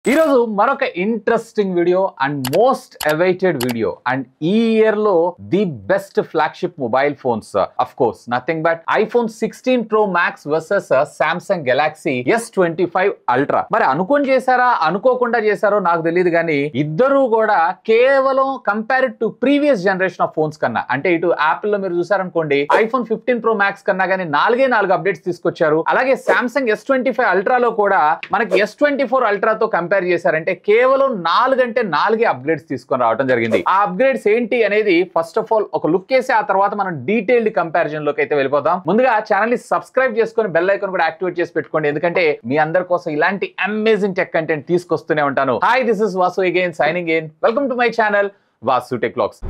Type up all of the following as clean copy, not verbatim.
ఈ రోజు మరొక interesting video and most awaited video and ఈ ఇయర్ లో the best flagship mobile phones of course nothing but iPhone 16 Pro Max versus Samsung Galaxy S25 Ultra. మరి అనుకోని చేశారా అనుకోకుండా చేశారో నాకు తెలియదు కానీ ఇద్దరు కూడా కేవలం compared to previous generation of phones కన్నా అంటే ఇటు యాపిల్ లో మీరు చూసారనుకోండి ఐఫోన్ 15 Pro Max కన్నా కానీ నాలుగే అప్డేట్స్ తీసుకొచ్చారు. అలాగే సామ్సంగ్ S25 Ultra లో కూడా మనకి S24 Ultra తో కంపేర్ చేశారంటే కేవలం 4 అప్గ్రేడ్స్ తీసుకొని రావడం జరిగింది. ఆ అప్గ్రేడ్స్ ఏంటి అనేది ఫస్ట్ ఆఫ్ ఆల్ ఒక లుక్ వేసి ఆ తర్వాత మనం డీటెయిల్డ్ కంపారిజన్ లోకి అయితే వెళ్ళిపోతాం. ముందుగా ఛానల్ ని సబ్స్క్రైబ్ చేసుకొని బెల్ ఐకాన్ కూడా యాక్టివేట్ చేసి పెట్టుకోండి, ఎందుకంటే మీ అందరి కోసం ఇలాంటి అమేజింగ్ టెక్ కంటెంట్ తీసుకొస్తూనే ఉంటాను. Hi, this is Vasu again signing in. Welcome to my channel Vasu tech vlogs.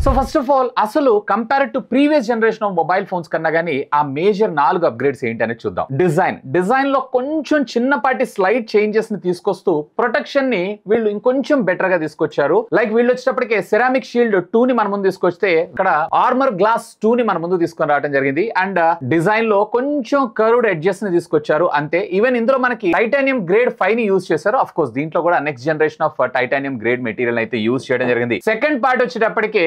So first of all అసలు compared to previous generation of mobile phones కన్నా కానీ ఆ మేజర్ 4 అప్గ్రేడ్స్ ఏంటి అనేది చూద్దాం. డిజైన్ లో కొంచెం చిన్నపాటి స్లైడ్ చేంజెస్ ని తీసుకొస్తూ ప్రొటెక్షన్ ని వీళ్ళు ఇంకొంచెం బెటర్ గా తీసుకొచ్చారు. లైక్ వీళ్ళు వచ్చేటప్పటికే సెరామిక్ షీల్డ్ 2 ని మన ముందు తీసుకొస్తే ఇక్కడ ఆర్మర్ గ్లాస్ 2 ని మన ముందు తీసుకొని రావడం జరిగింది. అండ్ డిజైన్ లో కొంచెం కర్వ్డ్ ఎడ్జెస్ ని తీసుకొచ్చారు అంతే. ఈవెన్ ఇందులో మనకి టైటానియం గ్రేడ్ 5 ని యూజ్ చేశారు. ఆఫ్ కోర్స్ దీంట్లో కూడా next generation of titanium grade material అయితే యూజ్ చేయడం జరిగింది. సెకండ్ పార్ట్ వచ్చేటప్పటికే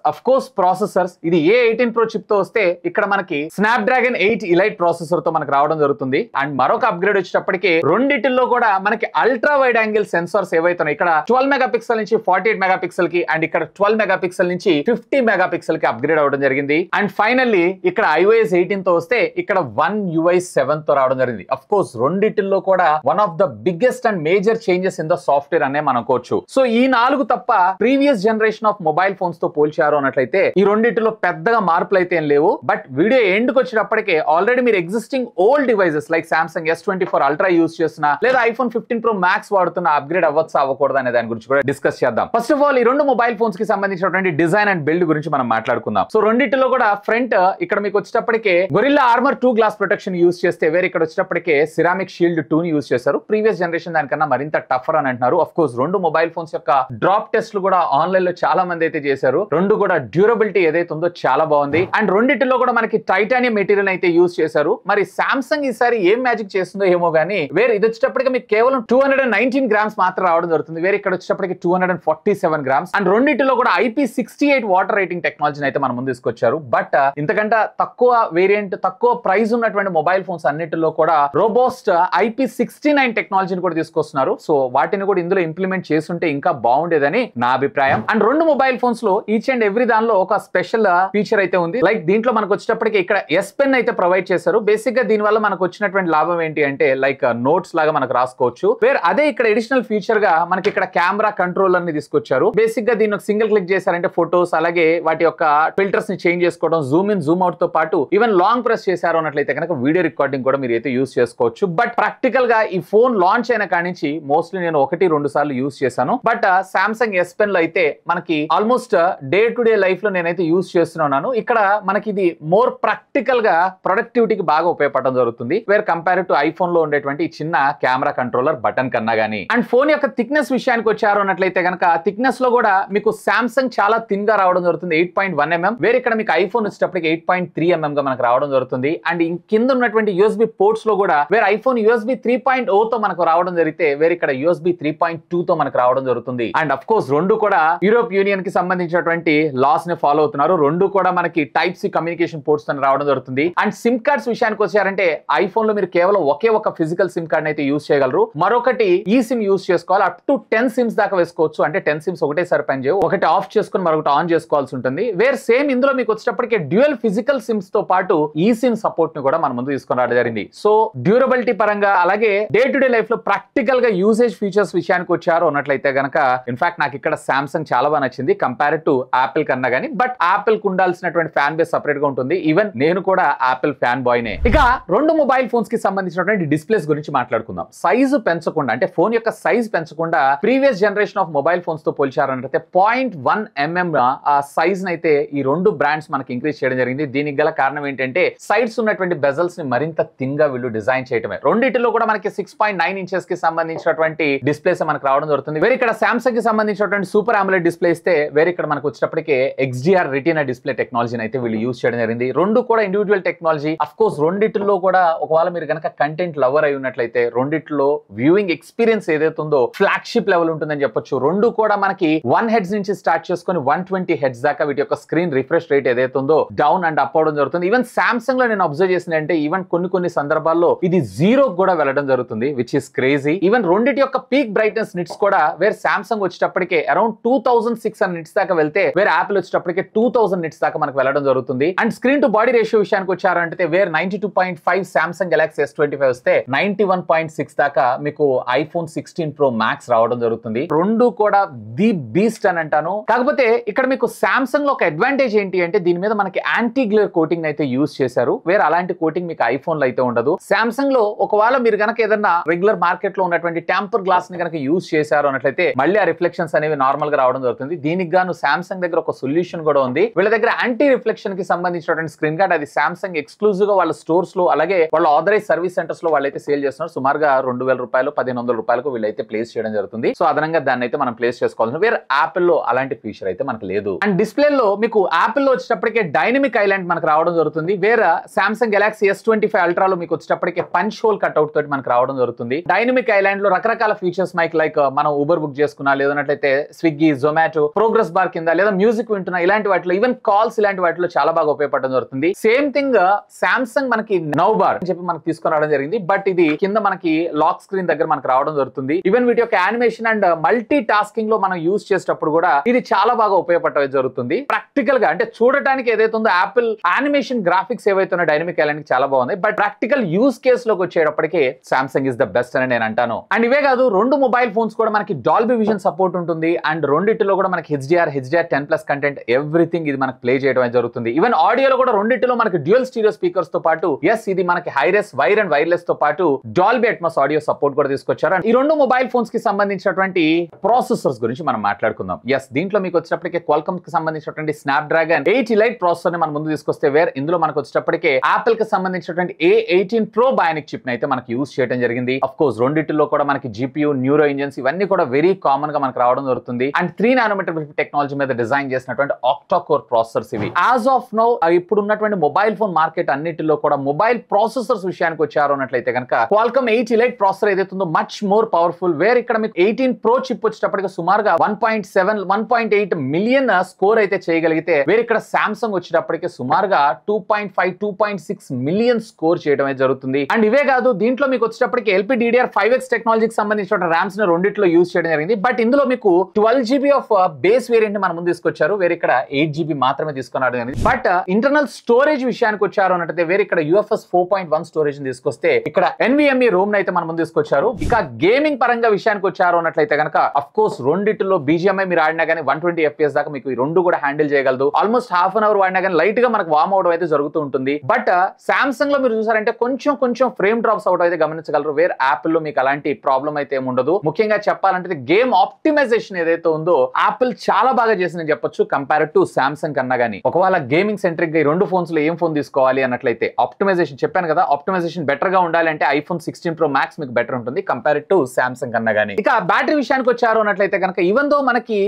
అఫ్ కోర్స్ ప్రాసెసర్స్, ఇది A18 Pro చిప్ తో వస్తే ఇక్కడ మనకి స్నాప్డ్రాగన్ 8 Elite ప్రాసెసర్ తో మనకు రావడం జరుగుతుంది. అండ్ మరొక అప్గ్రేడ్ వచ్చేటప్పటికి రెండిటిల్లో కూడా మనకి అల్ట్రా వైడ్ యాంగిల్ సెన్సార్స్ ఏవైతున్నాయి ఇక్కడ 12 మెగాపిక్సెల్ నుంచి 48 మెగాపిక్సెల్ కి అండ్ ఇక్కడ 12 మెగాపిక్సెల్ నుంచి 50 మెగాపిక్సెల్ కి అప్గ్రేడ్ అవ్వడం జరిగింది. అండ్ ఫైనల్లీ ఇక్కడ iOS 18 తో వస్తే ఇక్కడ One UI 7 తో రావడం జరిగింది. అఫ్ కోర్స్ రెండిటిల్లో కూడా one of the biggest and major changes in the software అనే మనం అనుకోవచ్చు. సో ఈ 4 తప్ప previous generation of mobile phones తో పోల్చారు అన్నట్లయితే ఈ రెండిటిలో పెద్దగా మార్పులు అయితే ఏం లేవు. బట్ వీడియో ఎండ్ కి వచ్చేటప్పటికే ఆల్రెడీ మీరు existing old devices like Samsung S24 Ultra use చేస్తున్నా లేదా ఐఫోన్ 15 Pro Max వాడుతున్న అప్గ్రేడ్ అవ్వచ్చా అవ్వకూడదు అనే దాని గురించి కూడా డిస్కస్ చేద్దాం. ఫస్ట్ ఆఫ్ ఆల్ ఈ రెండు మొబైల్ ఫోన్స్ కి సంబంధించినటువంటి డిజైన్ అండ్ బిల్డ్ గురించి మనం మాట్లాడుకుందాం. సో రెండిటిలో కూడా ఫ్రంట్ ఇక్కడ మీకు వచ్చేటప్పటికే Gorilla Armor 2 glass protection use చేస్తే వేరే ఇక్కడ వచ్చేటప్పటికే సిరామిక్ షీల్డ్ 2 ని యూజ్ చేశారు. ప్రీవియస్ జనరేషన్ దానికన్నా మరింత టఫర్ అని అంటున్నారు. ఆఫ్ కోర్స్ రెండు మొబైల్ ఫోన్స్ యొక్క డ్రాప్ టెస్ట్లు కూడా ఆన్లైన్ లో చాలా మంది అయితే చేశారు. రెండు కూడా డ్యూరబిలిటీ ఏదైతే ఉందో చాలా బాగుంది. అండ్ రెండిటిలో కూడా మనకి టైటానియం మెటీరియల్ అయితే యూజ్ చేశారు. మరి సామ్సంగ్ ఈసారి ఏం మ్యాజిక్ చేస్తుందో ఏమో గానీ వేరే ఇది వచ్చేటప్పటికి మీకు కేవలం 219 గ్రామ్స్ మాత్రం రావడం జరుగుతుంది. వేరే ఇక్కడ వచ్చేటప్పటికి 247 గ్రామ్స్. అండ్ రెండిటిలో కూడా IP68 వాటర్ రేటింగ్ టెక్నాలజీని అయితే మనం ముందు తీసుకొచ్చారు. బట్ ఇంతకంటే తక్కువ వేరియంట్ తక్కువ ప్రైస్ ఉన్నటువంటి మొబైల్ ఫోన్స్ అన్నిటిలో కూడా రోబోస్ట్ IP69 టెక్నాలజీని కూడా తీసుకొస్తున్నారు. సో వాటిని కూడా ఇందులో ఇంప్లిమెంట్ చేస్తుంటే ఇంకా బాగుండేదని నా అభిప్రాయం. అండ్ రెండు మొబైల్ ఫోన్స్ లో ఈచ్ అండ్ ఎవ్రీ దానిలో ఒక స్పెషల్ ఫీచర్ అయితే ఉంది. లైక్ దీంట్లో మనకు వచ్చేటప్పటికి ఇక్కడ S Pen అయితే ప్రొవైడ్ చేశారు. బేసిక్ గా దీని వల్ల మనకు వచ్చినటువంటి లాభం ఏంటి అంటే లైక్ నోట్స్ లాగా మనకు రాసుకోవచ్చు. వేరే అదే ఇక్కడ అడిషనల్ ఫీచర్ గా మనకి ఇక్కడ కెమెరా కంట్రోలర్ ని తీసుకొచ్చారు. బేసిక్ గా దీన్ని సింగిల్ క్లిక్ చేశారంటే ఫోటోస్ అలాగే వాటి యొక్క ఫిల్టర్స్ ని చేంజ్ చేసుకోవడం, జూమ్ ఇన్ జూమ్ అవుట్ తో పాటు ఈవెన్ లాంగ్ ప్రెస్ చేశారు అన్నట్లయితే కనుక వీడియో రికార్డింగ్ కూడా మీరు అయితే యూస్ చేసుకోవచ్చు. బట్ ప్రాక్టికల్ గా ఈ ఫోన్ లాంచ్ అయిన కాడి నుంచి మోస్ట్లీ నేను 1-2 సార్లు యూస్ చేశాను. బట్ సామ్సంగ్ S Pen లో అయితే మనకి almost day to day life లో నేనైతే యూస్ చేస్తున్నాను. ఇక్కడ మనకి ఇది మోర్ ప్రాక్టికల్ గా ప్రొడక్టివిటీకి బాగా ఉపయోగపడడం జరుగుతుంది. వేర్ కంపేర్ టు ఐఫోన్ లో ఉండేటువంటి చిన్న కెమెరా కంట్రోలర్ బటన్ కన్నా గానీ. అండ్ ఫోన్ యొక్క థిక్నెస్ విషయానికి వచ్చారు అన్నట్లయితే కనుక థిక్నెస్ లో కూడా మీకు సామ్సంగ్ చాలా థిన్ గా రావడం జరుగుతుంది 8.1 mm. వేరే ఇక్కడ మీకు ఐఫోన్ వచ్చేటప్పటికి 8.3 mm గా మనకు రావడం జరుగుతుంది. అండ్ కింద ఉన్నటువంటి USB పోర్ట్స్ లో కూడా వేరే ఐఫోన్ USB 3.0 తో మనకు రావడం జరిగితే వేరే ఇక్కడ USB 3.2 తో మనకు రావడం జరుగుతుంది. అండ్ అఫ్ కోర్స్ రెండు కూడా యూరోప్ యూనియన్ కి సంబంధించినటువంటి లాస్ ని ఫాలో అవుతున్నారు. రెండు కూడా మనకి టైప్ సి కమ్యూనికేషన్ పోర్ట్స్ తో రావడం జరుగుతుంది. అండ్ సిమ్ కార్డ్స్ విషయానికి వచ్చారంటే ఐఫోన్ లో మీరు కేవలం ఒకే ఒక ఫిజికల్ సిమ్ కార్డ్ అయితే యూజ్ చేయగలరు. మరొకటి ఈ సిమ్ యూజ్ చేసుకోవాలి. అప్ టు 10 సిమ్స్ దాకా వేసుకోవచ్చు. అంటే 10 సిమ్స్ ఒకటేసారి పనిచేయవు. ఒకటి ఆఫ్ చేసుకుని మరొకటి ఆన్ చేసుకోవాల్సి ఉంటుంది. వేర్ సేమ్ ఇందులో మీకు వచ్చేటప్పటికి డ్యూయల్ ఫిజికల్ సిమ్స్ తో పాటు ఈ సిమ్ సపోర్ట్ ని కూడా మన ముందు తీసుకొని రావడం జరిగింది. సో డ్యూరబిలిటీ పరంగా అలాగే డే టు డే లైఫ్ లో ప్రాక్టికల్ గా యూసేజ్ ఫీచర్స్ విషయానికి వచ్చారు అన్నట్లయితే గనక ఇన్ఫాక్ట్ నాకు ఇక్కడ సామ్సంగ్ చాలా బాగా నచ్చింది కంపేర్ టు యాపిల్ కన్నా గానీ. బట్ యాపిల్ కు ఉండాల్సినటువంటి ఫ్యాన్ బేస్ సెపరేట్ గా ఉంటుంది. ఈవెన్ నేను కూడా యాపిల్ ఫ్యాన్ బాయ్ నే. ఇక రెండు మొబైల్ ఫోన్స్ కి సంబంధించినటువంటి డిస్ప్లేస్ గురించి మాట్లాడుకుందాం. సైజు పెంచకుండా అంటే ఫోన్ యొక్క సైజ్ పెంచకుండా previous generation of mobile phones తో పోల్చారంటే 0.1 mm ఆ సైజ్ అయితే ఈ రెండు బ్రాండ్స్ మనకి ఇంక్రీజ్ చేయడం జరిగింది. దీనికి గల కారణం ఏంటంటే సైడ్స్ ఉన్నటువంటి బెజల్స్ ని మరింత థిన్ గా వీళ్ళు డిజైన్ చేయడమే. రెండిటిలో కూడా మనకి 6.9 inches కి సంబంధించినటువంటి డిస్ప్లేస్ మనకు రావడం జరుగుతుంది. వేరే ఇక్కడ సామ్సంగ్ కి సంబంధించినటువంటి సూపర్ AMOLED డిస్ప్లే ఇస్తే వేరే ఇక్కడ మనకు వచ్చేటప్పటికే XDR రెటీనా డిస్ప్లే టెక్నాలజీని అయితే వీళ్ళు యూజ్ చేయడం జరిగింది. రెండు కూడా ఇండివిజువల్ టెక్నాలజీ. అఫ్ కోర్స్ రెండిట్లో కూడా ఒకవేళ మీరు కనుక కంటెంట్ లవర్ అయి ఉన్నట్లయితే రెండిట్లో వ్యూయింగ్ ఎక్స్పీరియన్స్ ఏదైతే ఉందో ఫ్లాగ్షిప్ లెవెల్ ఉంటుందని చెప్పొచ్చు. రెండు కూడా మనకి 1 హెడ్స్ నుంచి స్టార్ట్ చేసుకొని 120 హెడ్స్ దాకా వీటి యొక్క స్క్రీన్ రిఫ్రెష్ రేట్ ఏదైతే ఉందో డౌన్ అండ్ అప్ అవడం జరుగుతుంది. ఈవెన్ సామ్సంగ్ లో నేను అబ్జర్వ్ చేసిన అంటే ఈవెన్ కొన్ని సందర్భాల్లో ఇది 0 కూడా వెళ్ళడం జరుగుతుంది, విచ్ ఇస్ క్రేజీ. ఈవెన్ రెండిటి యొక్క పీక్ బ్రైట్నెస్ నిట్స్ కూడా వేరే సామ్సంగ్ వచ్చేటప్పటికే అరౌండ్ 2600 నిట్స్ దాకా వెళ్తే వేరే యాపిల్ వచ్చేటప్పటికే 2000 నిట్స్ దాకా మనకు వెళ్ళడం జరుగుతుంది. And screen to body ratio విషయానికి వచ్చారంటే వేరే 92.5 సామ్సంగ్ గెలాక్సీ S25 వస్తే 91.6 దాకా మీకు ఐఫోన్ 16 Pro Max రావడం జరుగుతుంది. రెండు కూడా ది బీస్ట్ అని అంటాను. కాకపోతే ఇక్కడ మీకు సామ్సంగ్ లో ఒక అడ్వాంటేజ్ ఏంటి అంటే దీని మీద మనకి యాంటీ గ్లేర్ కోటింగ్ అయితే యూజ్ చేశారు. వేరే అలాంటి కోటింగ్ మీకు ఐఫోన్ లో అయితే ఉండదు. సామ్సంగ్ లో ఒకవేళ మీరు కనుక ఏదన్నా రెగ్యులర్ మార్కెట్ లో ఉన్నటువంటి టెంపర్ గ్లాస్ ని కనుక యూజ్ చేశారు అన్నట్లయితే మళ్ళీ ఆ రిఫ్లెక్షన్స్ అనేవి నార్మల్ గా రావడం జరుగుతుంది. దీనికి గాను సామ్సంగ్ దగ్గర ఒక సొల్యూషన్ కూడా ఉంది. వీళ్ళ దగ్గర యాంటీ రిఫ్లెక్షన్ కి సంబంధించినటువంటి స్క్రీన్ గార్డ్ అది సామ్సంగ్ ఎక్స్క్లూజివ్ గా వాళ్ళ స్టోర్స్ లో అలాగే వాళ్ళ ఆథరైజ్ సర్వీస్ సెంటర్స్ లో వాళ్ళైతే సేల్ చేస్తున్నారు. సుమారుగా 2000 రూపాయలు 1500 రూపాయలకు వీళ్ళైతే ప్లేస్ చేయడం జరుగుతుంది. సో అదనంగా దాన్ని అయితే మనం ప్లేస్ చేసుకోవాల్సిన వేరే యాపిల్ లో అలాంటి ఫీచర్ అయితే మనకు లేదు. అండ్ డిస్ప్లే లో మీకు యాపిల్ లో వచ్చేటప్పటికే డైనమిక్ ఐలాండ్ మనకు రావడం జరుగుతుంది. వేరే Samsung Galaxy S25 ultra low మీకు వచ్చేటప్పటికే పంచ్ హోల్ కట్అవుట్ తోటి మనకు రావడం జరుగుతుంది. డైనమిక్ ఐలాండ్ లో రకరకాల ఫీచర్స్ లైక్ మనం ఊబర్ బుక్ చేసుకున్నా లేదన్నట్లయితే స్విగ్గీ, జొమాటో, ప్రోగ్రెస్ బార్ కింద లేదా మ్యూజిక్ వింటున్నా ఇలాంటి వాటిలో ఈవెన్ కాల్స్ ఇలాంటి వాటిలో చాలా బాగా ఉపయోగపడడం జరుగుతుంది. సేమ్ థింగ్ సామ్సంగ్ మనకి నౌ బార్ అని చెప్పి మనకి తీసుకొని రావడం జరిగింది. బట్ ఇది కింద మనకి లాక్ స్క్రీన్ దగ్గర మనకు రావడం జరుగుతుంది. ఈవెన్ వీటి యొక్క యానిమేషన్ అండ్ మల్టీ టాస్కింగ్ లో మనం యూజ్ చేసేటప్పుడు కూడా ఇది చాలా బాగా ఉపయోగపడడం జరుగుతుంది. ప్రాక్టికల్ గా అంటే చూడటానికి ఏదైతే ఉందో యాపిల్ యానిమేషన్ గ్రాఫిక్స్ ఏవైతే ఉన్న డైనమిక్ ఐలాండ్ చాలా బాగుంది. బట్ ప్రాక్టికల్ యూజ్ కేస్ లోకి వచ్చేటప్పటికి సామ్సంగ్ ఇస్ ద బెస్ట్ అని నేను అంటాను. అండ్ ఇవే కాదు రెండు మొబైల్ ఫోన్స్ కూడా మనకి డాల్బీ విజన్ సపోర్ట్ ఉంటుంది. అండ్ రెండిట్లో కూడా మనకి HDR10+ కంటెంట్ ఎవ్రీథింగ్ ఇది మనకి ప్లే చేయడం జరుగుతుంది. ఈవెన్ ఆడియోలో కూడా రెండిట్లో మనకి డ్యూయల్ స్టీరియో స్పీకర్స్ తో పాటు ఇది మనకి హైరెస్ వైర్ అండ్ వైర్లెస్ తో పాటు డాల్బీ అట్మాస్ ఆడియో సపోర్ట్ కూడా తీసుకొచ్చారు. ఈ రెండు మొబైల్ ఫోన్స్ కి సంబంధించినటువంటి ప్రాసెసర్స్ గురించి మనం మాట్లాడుకుందాం. దీంట్లో మీకు వచ్చేటప్పటికే క్వాల్కమ్ కి సంబంధించినటువంటి స్నాప్డ్రాగన్ 8 ఎలైట్ ప్రాసెసర్ ని మనం ముందు తీసుకొస్తే ఇందులో మనకు వచ్చేటప్పటికే యాపిల్ కి సంబంధించినటువంటి A18 Pro బయానిక్ చిప్ ని అయితే మనకి యూజ్ చేయడం జరిగింది. అఫ్ కోర్స్ రెండిట్లో కూడా మనకి GPU, న్యూరో ఇంజన్స్ ఇవన్నీ కూడా వెరీ కామన్ గా మనకు రావడం జరుగుతుంది. అండ్ 3 నానోమీటర్ టెక్నాలజీ మీద డిజైన్ చేసినటువంటి ఆక్టా కోర్ ప్రాసెసర్స్ ఇవి. యాజ్ ఆఫ్ నౌ ఇప్పుడు ఉన్నటువంటి మొబైల్ ఫోన్ మార్కెట్ అన్నిటిలో కూడా మొబైల్ ప్రాసెసర్స్ విషయానికి వచ్చారు అన్నట్లయితే కనుక క్వాల్కమ్ 8 ఎలైట్ ప్రాసెసర్ ఏదైతే ఉందో మచ్ మోర్ పవర్ఫుల్. వేర్ ఇక్కడ మీకు 18 Pro చిప్ వచ్చేటప్పటికి సుమారుగా 1.7 1.8 మిలియన్ స్కోర్ అయితే చేయగలిగితే వేరే ఇక్కడ సామ్సంగ్ వచ్చేటప్పటికి సుమారుగా 2.5 2.6 మిలియన్ స్కోర్ చేయడం జరుగుతుంది. అండ్ ఇవే కాదు దీంట్లో మీకు వచ్చేటప్పటికి LPDDR5X టెక్నాలజీకి సంబంధించిన ర్యామ్స్ ని రెండిట్లో యూజ్ చేయడం జరిగింది. బట్ ఇందులో మీకు 12 GB ఆఫ్ బేస్ వేరియంట్ ని మనం ముందు తీసుకొచ్చారు. వేరే ఇక్కడ 8 GB మాత్రమే తీసుకున్నాడు. బట్ ఇంటర్నల్ స్టోరేజ్ విషయానికి వచ్చారు అన్నట్లయితే వేరే ఇక్కడ UFS 4.1 స్టోరేజ్ ని తీసుకొస్తే ఇక్కడ NVMe రోమ్ ని అయితే మనం ముందు తీసుకొచ్చారు. ఇక గేమింగ్ పరంగా విషయానికి వచ్చారు అన్నట్లయితే కనుక అఫ్ కోర్స్ రెండిట్లో BGMI మీరు ఆడినా కానీ 120 FPS దాకా మీకు ఈ రెండు కూడా హ్యాండిల్ చేయగలదు. ఆల్మోస్ట్ హాఫ్ అన్ అవర్ వాడినా కానీ లైట్ గా మనకు వార్మ్ అవడం అయితే జరుగుతూ ఉంటుంది. బట్ సామ్సంగ్ లో మీరు చూసారంటే కొంచెం ఫ్రేమ్ డ్రాప్స్ అవడం అయితే గమనించగలరు. వేరే యాపిల్ లో మీకు అలాంటి ప్రాబ్లం అయితే ఏమి ఉండదు. ముఖ్యంగా చెప్పాలంటే గేమ్ ఆప్టిమైజేషన్ ఏదైతే ఉందో యాపిల్ చాలా బాగా చేసిందని చెప్పొచ్చు కంపేర్ టు సామ్సంగ్ కన్నా గానీ. ఒకవేళ గేమింగ్ సెంట్రిక్ గా ఈ రెండు ఫోన్స్ లో ఏం ఫోన్ తీసుకోవాలి అన్నట్లయితే ఆప్టిమైజేషన్ చెప్పాను కదా, ఆప్టిమైజేషన్ బెటర్ గా ఉండాలి అంటే ఐఫోన్ 16 Pro Max మీకు బెటర్ ఉంటుంది కంపేర్ టు సామ్సంగ్ కన్నా గానీ. ఇక బ్యాటరీ విషయానికి వచ్చారు అన్నట్లయితే కనుక ఈవెన్ దో మనకి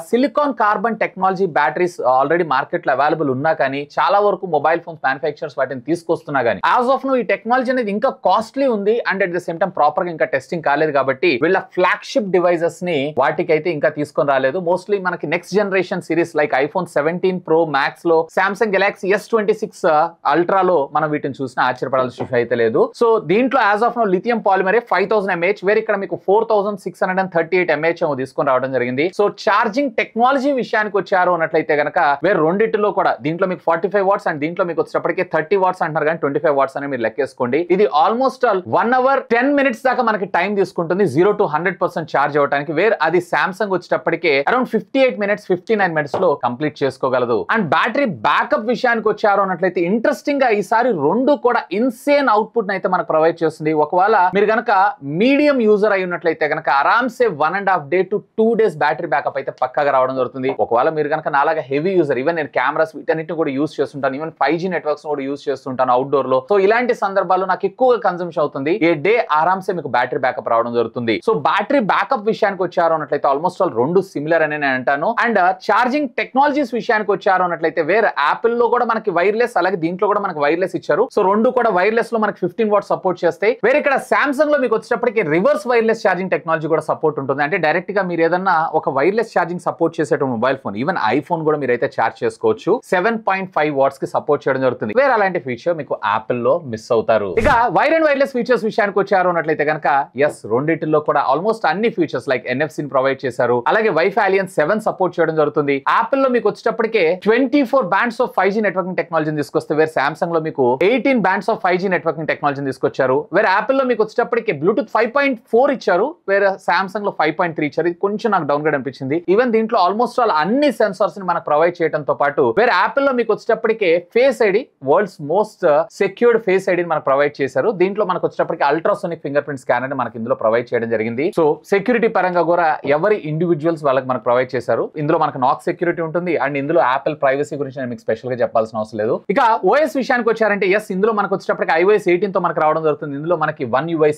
silicon carbon technology batteries already market లో అవైలబుల్ ఉన్నా కానీ చాలా వరకు మొబైల్ ఫోన్స్ మ్యానుఫ్యాక్చరర్స్ వాటిని తీసుకొస్తున్నా కానీ యాజ్ ఆఫ్ నో ఈ టెక్నాలజీ అనేది ఇంకా కాస్ట్లీ ఉంది. And at the same time proper గా ఇంకా టెస్టింగ్ కాలేదు కాబట్టి వీళ్ళ ఫ్లాగ్షిప్ డివైజెస్ ని వాటికైతే ఇంకా తీసుకొని రాలేదు. మోస్ట్లీ మనకి next generation series like iPhone 17 Pro Max లో Samsung Galaxy S26 ultra low మనం వీటిని చూసినా ఆశ్చర్యపడాల్సిన విషయం అయితే లేదు. సో దీంట్లో యాజ్ ఆఫ్ నో లిథియం పాలిమరే 5000 mAh వేరే ఇక్కడ మీకు 4638 mAh తీసుకొని రావడం జరిగింది. సో ఛార్జింగ్ టెక్నాలజీ విషయానికి వచ్చారు అన్నట్లయితే కనుక వేరే రెండిట్లో కూడా దీంట్లో మీకు 45 వాట్స్ అండ్ దీంట్లో మీకు వచ్చేటప్పటికే 30 వాట్స్ అంటారు కానీ 25 వాట్స్ అని మీరు లెక్కేసుకోండి. ఇది ఆల్మోస్ట్ 1 hour 10 minutes దాకా మనకి టైం తీసుకుంటుంది 0 to 100% ఛార్జ్ అవడానికి. వేర్ అది సామ్సంగ్ వచ్చేటప్పటికే అరౌండ్ 58 minutes 59 minutes లో కంప్లీట్ చేసుకోగలదు. అండ్ బ్యాటరీ బ్యాకప్ విషయానికి వచ్చారు అన్నట్లయితే ఇంట్రెస్టింగ్ గా ఈసారి రెండు కూడా ఇన్సేన్ అవుట్పుట్ అయితే మనకు ప్రొవైడ్ చేస్తుంది. ఒకవేళ మీరు కనుక మీడియం యూజర్ అయి ఉన్నట్లయితే కనుక ఆరామ్సే 1.5 day to 2 days battery backup అయితే పక్కగా రావడం జరుగుతుంది. ఒకవేళ మీరు కనుక నాలాగా హెవీ యూజర్ ఈవెన్ నేను కెమెరాస్ వీటన్నిటిని కూడా యూజ్ చేస్తుంటాను, ఈవెన్ 5G నెట్వర్క్స్ కూడా యూజ్ చేస్తుంటాను అవుట్డోర్ లో. సో ఇలాంటి సందర్భాల్లో నాకు ఎక్కువగా కన్సంప్షన్ అవుతుంది. ఏ డే ఆరామ్సే మీకు బ్యాటరీ బ్యాకప్ రావడం జరుగుతుంది. సో బ్యాటరీ బ్యాకప్ విషయానికి వచ్చారు అన్నట్లయితే ఆల్మోస్ట్ ఆల్ రెండు సిమిలర్ అని నేను అంటాను. అండ్ ఛార్జింగ్ టెక్నాలజీస్ విషయానికి వచ్చారు అన్నట్లయితే వేరే యాపిల్ లో కూడా మనకి వైర్లెస్, అలాగే దీంట్లో కూడా మనకి వైర్లెస్ ఇచ్చారు. సో రెండు కూడా వైర్లెస్ లో మనకి 15 వాట్ సపోర్ట్ చేస్తాయి. వేరే ఇక్కడ సామ్సంగ్ లో మీకు వచ్చేటప్పటికి రివర్స్ వైర్లెస్ ఛార్జింగ్ టెక్నాలజీ కూడా సపోర్ట్ ఉంటుంది. అంటే డైరెక్ట్ గా మీరు ఏదన్నా ఒక వైర్లెస్ ఛార్జింగ్ సపోర్ట్ చేసేటువంటి మొబైల్ ఫోన్, ఈవెన్ ఐఫోన్ కూడా మీరైతే ఛార్జ్ చేసుకోవచ్చు. 7.5 వాట్స్ కి సపోర్ట్ చేయడం జరుగుతుంది. వేరే అలాంటి ఫీచర్ మీకు యాపిల్ లో మిస్ అవుతారు. ఇక వైర్ అండ్ వైర్లెస్ ఫీచర్స్ విషయానికి వచ్చారు అన్నట్లయితే కనుక ఎస్, రెండిటిలో కూడా ఆల్మోస్ట్ అన్ని ఫీచర్స్ లైక్ ఎన్ఎఫ్సి ప్రొవైడ్ చేశారు. అలాగే వైఫై అలియన్స్ 7 సపోర్ట్ చేయడం జరుగుతుంది. యాపిల్ లో మీకు వచ్చేటప్పటికే 24 బ్యాండ్స్ ఆఫ్ 5G నెట్వర్కింగ్ టెక్నాలజీని తీసుకొస్తే వేరే సామ్సంగ్ లో మీకు 18 బ్యాండ్స్ ఆఫ్ 5G నెట్వర్కింగ్ టెక్నాలజీని తీసుకొచ్చారు. వేరే యాపిల్ లో మీకు వచ్చేటప్పటికే బ్లూటూత్ 5.4 ఇచ్చారు, వేరే సామ్సంగ్ లో 5.3 ఇచ్చారు. ఇది కొంచెం నాకు డౌన్ గ్రేడ్ అనిపించింది. ఈవెన్ దీంట్లో ఆల్మోస్ట్ ఆల్ అన్ని సెన్సార్స్ ని మనకు ప్రొవైడ్ చేయడంతో పాటు వేరే యాపిల్ లో మీకు వచ్చేటప్పటికే face ID, world's most secured face ఐడిని మనకు ప్రొవైడ్ చేశారు. దీంట్లో మనకు వచ్చేటప్పటికి అల్ట్రాసోనిక్ ఫింగర్ ప్రింట్ స్కానర్ ని మనకి ఇందులో ప్రొవైడ్ చేయడం జరిగింది. సో సెక్యూరిటీ పరంగా కూడా ఎవరి ఇండివిజువల్స్ వాళ్ళకి మనకు ప్రొవైడ్ చేశారు. ఇందులో మనకు నాక్ సెక్యూరిటీ ఉంటుంది అండ్ ఇందులో యాపిల్ ప్రైవసీ గురించి నేను మీకు స్పెషల్ గా చెప్పాల్సిన అవసరం లేదు. ఇక ఓఎస్ విషయానికి వచ్చారంటే ఎస్, ఇందులో మనకు వచ్చేటప్పటికి iOS 18 తో మనకు రావడం జరుగుతుంది. ఇందులో మనకి One UI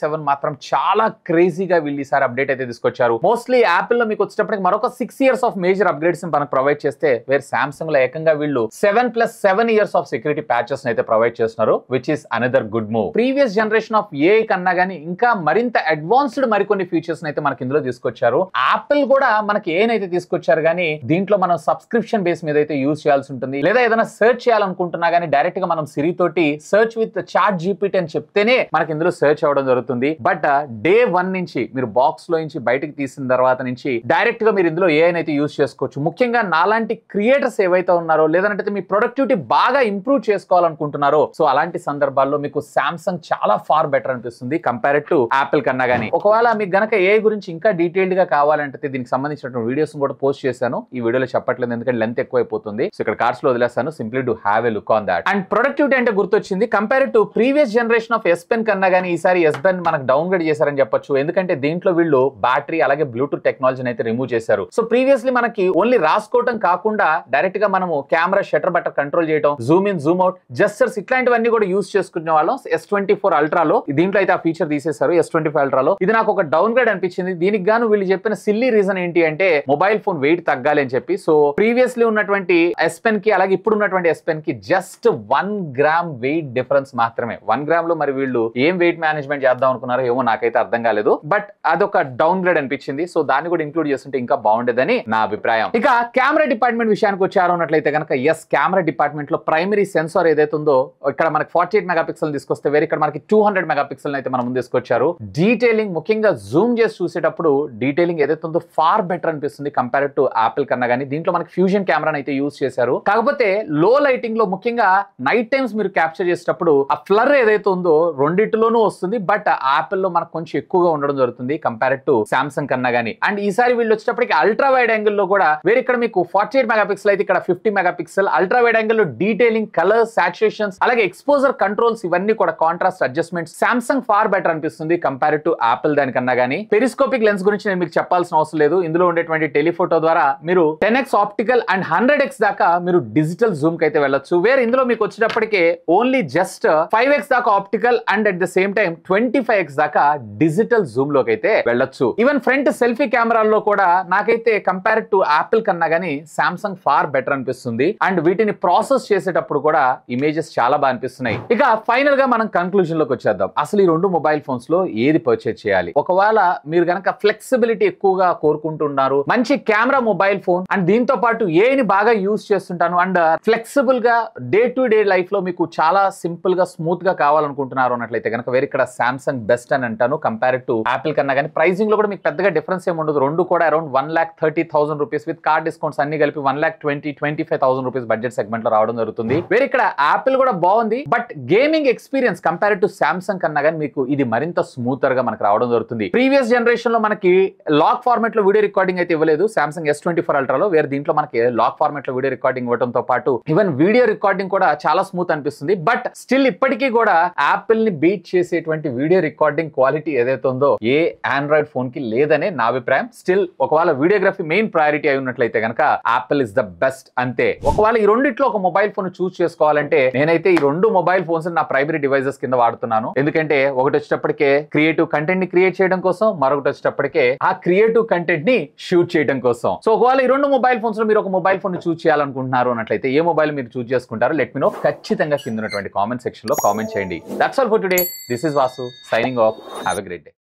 7 మాత్రం చాలా క్రేజీగా వీళ్ళు ఈసారి అప్డేట్ అయితే తీసుకొచ్చారు. మోస్ట్లీ యాపిల్ లో మీకు వచ్చేటప్పటికి మరొక 6 years ఆఫ్ మేజర్ అప్గ్రేడ్స్ మనకు ప్రొవైడ్ చేస్తే వేరే సామ్సంగ్ లో ఏకంగా వీళ్ళు 7+7 years ఆఫ్ సెక్యూరిటీ ప్యాచెస్ అయితే ప్రొవైడ్ చేస్తున్నారు, which is another good move. Previous generation of AI కన్నా గానీ ఇంకా మరింత అడ్వాన్స్డ్ మరికొన్ని ఫీచర్స్ అయితే మనకి ఇందులో తీసుకొచ్చారు. యాపిల్ కూడా మనకి ఏనైతే తీసుకొచ్చారు కానీ దీంట్లో మనం సబ్స్క్రిప్షన్ బేస్ మీద అయితే యూజ్ చేయాల్సి ఉంటుంది. లేదా ఏదైనా సెర్చ్ చేయాలనుకుంటున్నా కానీ డైరెక్ట్ గా మనం సిరి తోటి సెర్చ్ విత్ చాట్ జీపీటీ అని చెప్తేనే మనకి ఇందులో సెర్చ్ అవ్వడం జరుగుతుంది. బట్ డే 1 నుంచి మీరు బాక్స్ లో నుంచి బయటకు తీసిన తర్వాత నుంచి డైరెక్ట్ గా మీరు ఇందులో ఏఐ అయితే యూజ్ చేసుకోవచ్చు. ముఖ్యంగా నాలాంటి క్రియేటర్స్ ఏవైతే ఉన్నారో లేదంటే మీ ప్రొడక్టివిటీ బాగా ఇంప్రూవ్ చేసుకోవాలనుకుంటున్నారో సో అలాంటి సందర్భాల్లో మీకు సామ్సంగ్ చాలా ఫార్ బెటర్ అనిపిస్తుంది కంపేర్డ్ టు యాపిల్ కన్నా గానీ. ఒకవేళ మీకు గనక ఏఐ గురించి ఇంకా డీటెయిల్డ్ గా కావాలంటే దీనికి సంబంధించిన వీడియోస్ కూడా పోస్ట్ చేశాను. ఈ వీడియోలో చెప్పట్లేదు ఎందుకంటే లెంత్ ఎక్కువైపోతుంది. సో ఇక్కడ కార్డ్స్ లో వదిలేస్తాను, simply to have a look on that. And productivity అంటే గుర్తొచ్చింది, compared to previous generation of S Pen కన్నా గానీ ఈసారి S Pen మనకు డౌన్ గ్రేడ్ చేశారని చెప్పొచ్చు. ఎందుకంటే దీంట్లో వీళ్ళు బ్యాటరీ అలాగే బ్లూటూత్ టెక్నాలజీని అయితే రిమూవ్ చేశారు. సో ప్రీవియస్లీ మనకి ఓన్లీ రాసుకోవటం కాకుండా డైరెక్ట్ గా మనము కెమెరా షటర్ బటన్ కంట్రోల్ చేయడం, Zoom in Zoom out gestures ఇట్లాంటివన్నీ కూడా యూజ్ చేసుకునే వాళ్ళం S24 Ultra లో. దీంట్లో అయితే ఆ ఫీచర్ తీసేశారు S25 Ultra లో. ఇది నాకు ఒక డౌన్ గ్రేడ్ అనిపించింది. దీనికి గాను వీళ్ళు చెప్పిన సిల్లీ రీజన్ ఏంటి అంటే మొబైల్ ఫోన్ వెయిట్ తగ్గాలి అని చెప్పి. సో ప్రీవియస్లీ ఉన్నటువంటి S Pen కి అలాగే ఇప్పుడు ఉన్నటువంటి S Pen కి జస్ట్ 1 గ్రామ్ వెయిట్ డిఫరెన్స్ మాత్రమే. 1 గ్రామ్ లో మరి వీళ్ళు ఏం వెయిట్ మేనేజ్మెంట్ చేద్దాం అనుకున్నారో ఏమో నాకైతే అర్థం కాలేదు. బట్ అదొక డౌన్ గ్రేడ్ అనిపించింది. సో దాన్ని కూడా ఇంక్లూడ్ చేస్తుంటే ఇంకా బాగుండేదని నా అభిప్రాయం. ఇక కెమెరా డిపార్ట్మెంట్ విషయానికి వచ్చారు అన్నట్లయితే కనుక ఎస్, కెమెరా డిపార్ట్మెంట్ లో ప్రైమరీ సెన్సార్ ఏదైతే ఉందో ఇక్కడ మనకి 48 మెగాపిక్సెల్ తీసుకొస్తే వేరే ఇక్కడ మనకి 200 మెగాపిక్సెల్ అయితే మనం ముందు తీసుకొచ్చారు. డీటెయిలింగ్ ముఖ్యంగా జూమ్ చేసి చూసేటప్పుడు డీటెయిలింగ్ ఏదైతే ఉందో ఫార్ బెటర్ అనిపిస్తుంది కంపేర్డ్ టు యాపిల్ కన్నా గానీ. దీంట్లో మనకి ఫ్యూజన్ కెమెరా అయితే యూజ్ చేశారు. కాకపోతే లో లైటింగ్ లో ముఖ్యంగా నైట్ టైమ్స్ మీరు క్యాప్చర్ చేసేటప్పుడు ఆ ఫ్లర్ ఏదైతే ఉందో రెండిటిలోనూ వస్తుంది. బట్ యాపిల్ లో మనకు కొంచెం ఎక్కువగా ఉండడం జరుగుతుంది కంపేర్డ్ టు సామ్సంగ్ కన్నా గానీ. అండ్ ఈసారి వీళ్ళు వచ్చేటప్పటికి అల్ట్రా వైడ్ యాంగిల్ లో కూడా వేరే ఇక్కడ మీకు 48 మెగాపిక్సెల్ అయితే ఇక్కడ 50 మెగాపిక్సెల్ అల్ట్రా వైడ్ యాంగిల్ లో డీటెయిలింగ్, కలర్స్, సాచురేషన్స్ అలాగే ఎక్స్పోజర్ కంట్రోల్స్ ఇవన్నీ కూడా contrast adjustments Samsung far better అనిపిస్తుంది కంపేర్డ్ టు యాపిల్ దానికన్నా గానీ. పెరిస్కోపిక్ లెన్స్ గురించి నేను మీకు చెప్పాల్సిన అవసరం లేదు. ఇందులో ఉండేటువంటి టెలిఫోటో ద్వారా మీరు 10x ఆప్టికల్ అండ్ 100x దాకా మీరు డిజిటల్ జూమ్ కి అయితే వెళ్ళొచ్చు. వేరే ఇందులో మీకు వచ్చేటప్పటికే ఓన్లీ జస్ట్ 5x దాకా optical and at the same time 25x దాకా డిజిటల్ జూమ్ లోకి అయితే వెళ్ళొచ్చు. ఈవెన్ ఫ్రంట్ సెల్ఫీ కెమెరాల్లో కూడా నాకైతే కంపేర్డ్ టు యాపిల్ కన్నా గానీ సామ్సంగ్ ఫార్ బెటర్ అనిపిస్తుంది. అండ్ వీటిని ప్రాసెస్ చేసేటప్పుడు కూడా ఇమేజెస్ చాలా బాగా అనిపిస్తున్నాయి. ఇక ఫైనల్ గా మనం కన్క్లూజన్ లోకి వచ్చేద్దాం. అసలు ఈ రెండు మొబైల్ ఫోన్స్ లో ఏది పర్చేజ్ చేయాలి? ఒకవేళ మీరు గనక ఫ్లెక్సిబిలిటీ ఎక్కువగా కోరుకుంటున్నారు, మంచి కెమెరా మొబైల్ ఫోన్ అండ్ దీంతో పాటు ఏని బాగా యూజ్ చేస్తుంటాను అండ్ ఫ్లెక్సిబుల్ గా డే టు డే లైఫ్ లో మీకు చాలా సింపుల్ గా స్మూత్ గా కావాలనుకుంటున్నారు అన్నట్లయితే కనుక వేరే ఇక్కడ సామ్సంగ్ బెస్ట్ అని అంటాను కంపేర్డ్ టు యాపిల్ కన్నా కానీ. ప్రైసింగ్ లో కూడా మీకు పెద్దగా డిఫరెన్స్ ఏమి ఉండదు. రెండు కూడా around 1,30,000 rupees with card discounts అన్ని కలిపి 1,20,000-25,000 రూపీస్ బడ్జెట్ సెగ్మెంట్ లో రావడం జరుగుతుంది. వేరే ఇక్కడ యాపిల్ కూడా బాగుంది. But gaming experience compared to Samsung కన్నా కానీ మీకు ఇది మరింత స్మూతర్ గా మనకు రావడం జరుగుతుంది. ప్రీవియస్ జనరేషన్ లో మనకి లాక్ ఫార్మాట్ లో వీడియో రికార్డింగ్ అయితే ఇవ్వలేదు సామ్సంగ్ S24 Ultra లో. వేరే దీంట్లో మనకి లాక్ ఫార్మాట్ లో వీడియో రికార్డింగ్ ఇవ్వడంతో పాటు ఈవెన్ వీడియో రికార్డింగ్ కూడా చాలా స్మూత్ అనిపిస్తుంది. బట్ స్టిల్ ఇప్పటికీ కూడా యాపిల్ ని బీట్ చేసేటువంటి వీడియో రికార్డింగ్ క్వాలిటీ ఏదైతే ఉందో ఏ ఆండ్రాయిడ్ ఫోన్ కి లేదనే నా అభిప్రాయం. స్టిల్ ఒకవేళ వీడియోగ్రఫీ మెయిన్ ప్రయారిటీ అయి ఉన్నట్లయితే కనుక యాపిల్ ఇస్ ద బెస్ట్ అంతే. ఒకవేళ ఈ రెండిట్లో ఒక మొబైల్ ఫోన్ చూస్ చేసుకోవాలంటే నేనైతే ఈ రెండు మొబైల్ ఫోన్స్ నా ప్రైమరీ డివైజెస్ కింద వాడుతున్నాను. ఎందుకంటే ఒకటి వచ్చేటప్పటికే క్రియేటివ్ కంటెంట్ ని క్రియేట్ చేయడం కోసం, మరొకటి వచ్చేటప్పటికే ఆ క్రియేటివ్ కంటెంట్ ని షూట్ చేయడం కోసం. కోసం. సో ఒకవేళ ఈ రెండు మొబైల్ ఫోన్స్ లో మీరు ఒక మొబైల్ ఫోన్ చూస్ చేయాలనుకుంటున్నారు అన్నట్లయితే ఏ మొబైల్ మీరు చూస్ చేసుకుంటారో లెట్ మీ నో. ఖచ్చితంగా కింద ఉన్నటువంటి కామెంట్ సెక్షన్ లో కామెంట్ చేయండి. That's all for today. This is Vasu signing off. Have a great day.